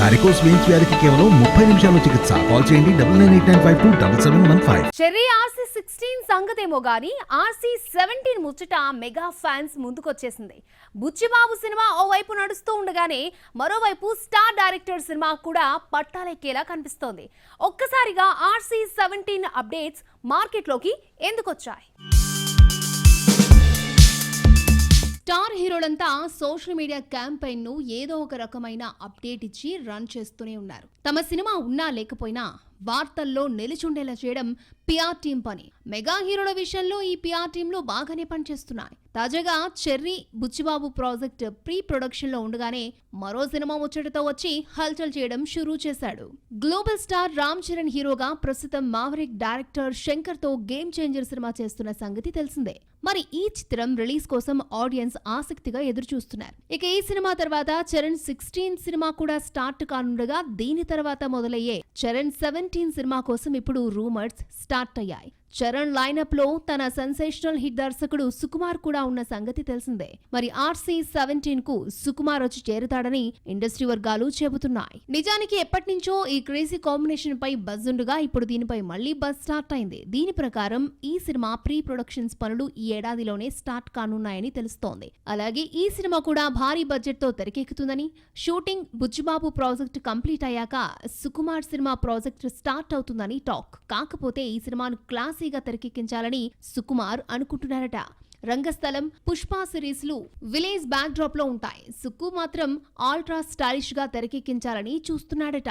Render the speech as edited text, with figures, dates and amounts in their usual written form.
Varicose veins వ్యాధికి కేవలం 30 నిమిషాల్లో చికిత్స. కాల్ చేయండి 9989527715. చెర్రీ RC16 సంగతేమో గానీ RC17 ముచ్చట మెగా ఫ్యాన్స్ ముందుకొచ్చేసింది. బుచ్చిబాబు సినిమా ఓవైపు నడుస్తూ ఉండగానే మరోవైపు స్టార్ డైరెక్టర్ సినిమా కూడా పట్టాలెక్కేలా కనిపిస్తోంది. ఒక్కసారిగా RC17 అప్డేట్స్ మార్కెట్లోకి ఎందుకొచ్చాయి? స్టార్ హీరోలంతా సోషల్ మీడియా క్యాంపెయిన్ ను ఏదో ఒక రకమైన అప్డేట్ ఇచ్చి రన్ చేస్తూనే ఉన్నారు. తమ సినిమా ఉన్నా లేకపోయినా వార్తల్లో నిలిచుండేలా చేయడం పిఆర్ టీం పని. మెగా హీరోల విషయంలో ఈ పిఆర్ టీంలు బాగానే పనిచేస్తున్నాయి. తాజాగా Cherry Buchibabu project pre production లో ఉండగానే మరో సినిమా ముచ్చటతో వచ్చి హల్చల్ చేయడం షురూ చేశాడు. గ్లోబల్ స్టార్ రామ్ చరణ్ హీరోగా ప్రస్తుతం మావరిక్ డైరెక్టర్ శంకర్ తో గేమ్ చేంజర్ సినిమా చేస్తున్న సంగతి తెలిసిందే. మరి ఈ చిత్రం రిలీజ్ కోసం ఆడియన్స్ ఆసక్తిగా ఎదురు చూస్తున్నారు. ఇక ఈ సినిమా తర్వాత చరణ్ 16 సినిమా కూడా స్టార్ట్ కానుండగా దీని తర్వాత మొదలయ్యే చరణ్ 17 సినిమా కోసం ఇప్పుడు రూమర్స్ స్టార్ట్ అయ్యాయి. చరణ్ లైనప్ లో తన సెన్సేషనల్ హిట్ దర్శకుడు సుకుమార్ కూడా ఉన్న సంగతి తెలిసిందే. మరి RC17 కు సుకుమార్ వచ్చి చేరుతాడని ఇండస్ట్రీ వర్గాలు చెబుతున్నాయి. నిజానికి ఎప్పటినుంచో ఈ క్రేజీ కాంబినేషన్ పై బజ్ ఉండగా ఇప్పుడు దీనిపై మళ్లీ బజ్ స్టార్ట్ అయింది. దీని ప్రకారం ఈ సినిమా ప్రీ ప్రొడక్షన్స్ పనులు ఈ ఏడాదిలోనే స్టార్ట్ కానున్నాయని తెలుస్తోంది. అలాగే ఈ సినిమా కూడా భారీ బడ్జెట్ తో తెరకెక్కుతుందని, షూటింగ్ బుచ్చిబాబు ప్రాజెక్ట్ కంప్లీట్ అయ్యాక సుకుమార్ సినిమా ప్రాజెక్ట్ స్టార్ట్ అవుతుందని టాక్. కాకపోతే ఈ సినిమాను క్లాసీగా తెరకెక్కించాలని సుకుమార్ అనుకుంటున్నారట. రంగస్థలం, పుష్ప సిరీస్ లు విలేజ్ బ్యాక్ డ్రాప్ లో ఉంటాయి. సుక్కు మాత్రం ఆల్ట్రా స్టైలిష్ గా తెరకెక్కించాలని చూస్తున్నాడట.